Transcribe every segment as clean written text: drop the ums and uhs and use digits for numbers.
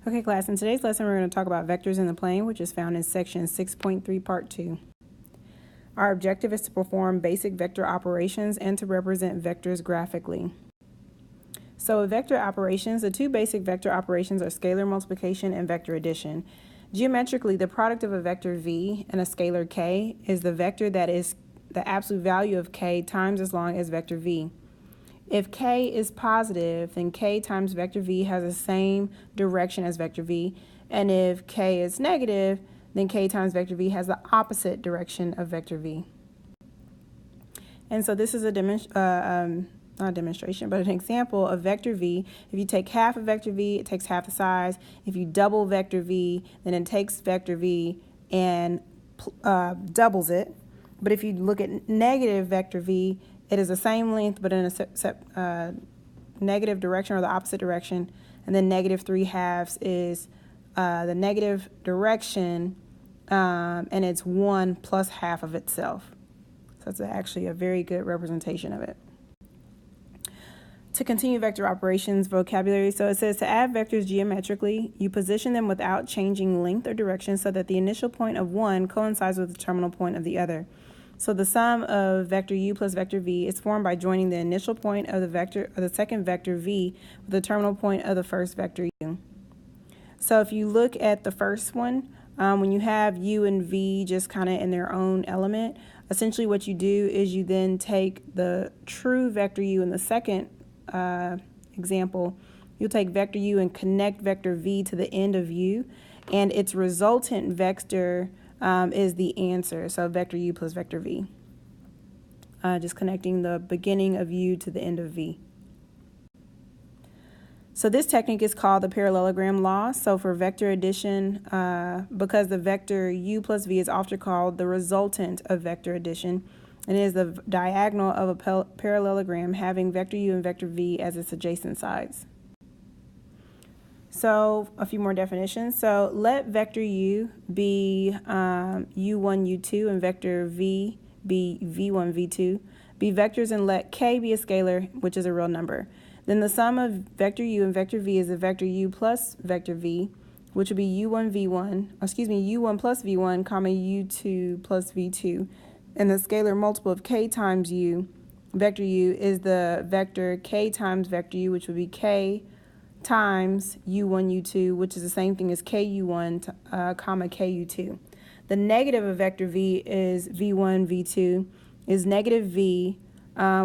Okay, class, in today's lesson, we're going to talk about vectors in the plane, which is found in section 6.3, part 2. Our objective is to perform basic vector operations and to represent vectors graphically. So with vector operations, the two basic vector operations are scalar multiplication and vector addition. Geometrically, the product of a vector v and a scalar k is the vector that is the absolute value of k times as long as vector v. If k is positive, then k times vector v has the same direction as vector v. And if k is negative, then k times vector v has the opposite direction of vector v. And so this is a not a demonstration, but an example of vector v. If you take half of vector v, it takes half the size. If you double vector v, then it takes vector v and doubles it. But if you look at negative vector v, it is the same length, but in a negative direction or the opposite direction. And then negative 3/2 is the negative direction, and it's 1 plus half of itself. So it's actually a very good representation of it. To continue vector operations vocabulary, so it says to add vectors geometrically, you position them without changing length or direction so that the initial point of one coincides with the terminal point of the other. So the sum of vector u plus vector v is formed by joining the initial point of the second vector v with the terminal point of the first vector u. So if you look at the first one, when you have u and v just kind of in their own element, essentially what you do is you then take the true vector u in the second example, you'll take vector u and connect vector v to the end of u, and its resultant vector is the answer. So vector u plus vector v. Just connecting the beginning of u to the end of v. So this technique is called the parallelogram law. So for vector addition, because the vector u plus v is often called the resultant of vector addition, and it is the diagonal of a parallelogram having vector u and vector v as its adjacent sides. So a few more definitions. So let vector u be u1, u2, and vector v be v1, v2. Be vectors and let k be a scalar, which is a real number. Then the sum of vector u and vector v is the vector u plus vector v, which would be u1 plus v1, comma u2 plus v2. And the scalar multiple of k times u, vector u, is the vector k times vector u, which would be k times u1, u2, which is the same thing as ku1, comma ku2. The negative of vector v is v1, v2, is negative v,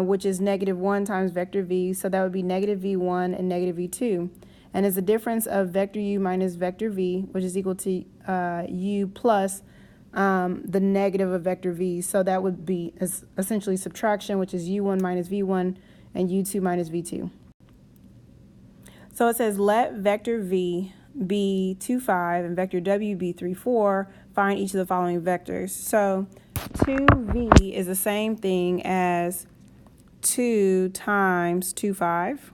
which is negative 1 times vector v, so that would be negative v1 and negative v2. And is the difference of vector u minus vector v, which is equal to u plus the negative of vector v, so that would be essentially subtraction, which is u1 minus v1 and u2 minus v2. So it says let vector v be 2, 5 and vector w be 3, 4. Find each of the following vectors. So 2v is the same thing as 2 times 2, 5,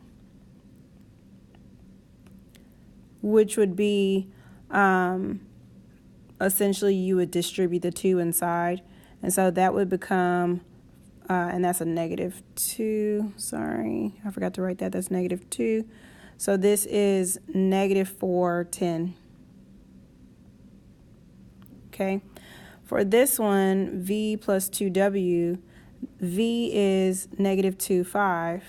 which would be essentially you would distribute the 2 inside, and so that would become and that's a negative 2. Sorry, I forgot to write that. That's negative 2. So this is negative 4, 10. Okay. For this one, v plus 2w, v is negative 2, 5,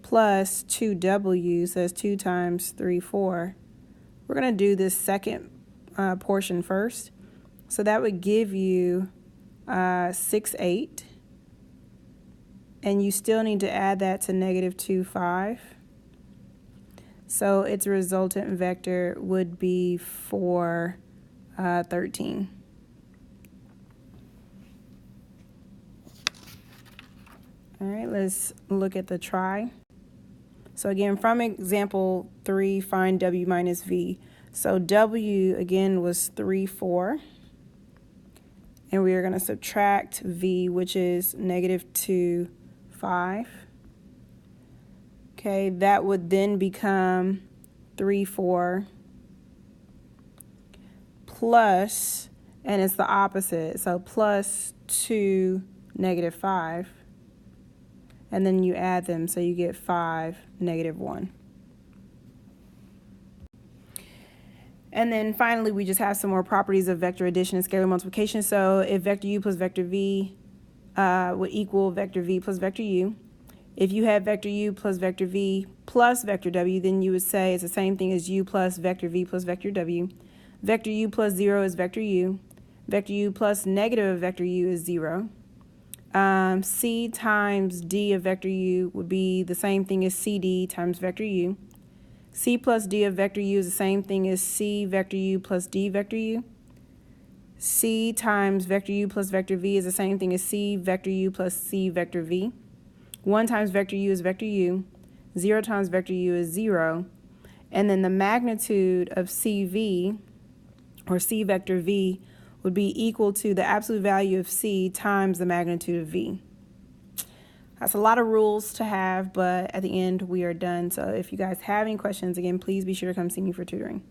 plus 2w, so that's 2 times 3, 4. We're going to do this second portion first. So that would give you 6, 8. And you still need to add that to negative 2, 5. So its resultant vector would be 4, 13. All right, let's look at the try. So again, from example 3, find w minus v. So w, again, was 3, 4. And we are going to subtract v, which is negative 2, 5. Okay, that would then become 3, 4 plus, and it's the opposite, so plus 2, negative 5. And then you add them, so you get 5, negative 1. And then finally, we just have some more properties of vector addition and scalar multiplication. So if vector u plus vector v would equal vector v plus vector u, if you had vector u plus vector v plus vector w, then you would say it's the same thing as u plus vector v plus vector w. Vector u plus 0 is vector u. Vector u plus negative vector u is 0. C times d of vector u would be the same thing as cd times vector u. C plus d of vector u is the same thing as c vector u plus d vector u. C times vector u plus vector v is the same thing as c vector u plus c vector v. 1 times vector u is vector u. 0 times vector u is 0. And then the magnitude of cv, or c vector v, would be equal to the absolute value of c times the magnitude of v. That's a lot of rules to have, but at the end we are done. So if you guys have any questions, again, please be sure to come see me for tutoring.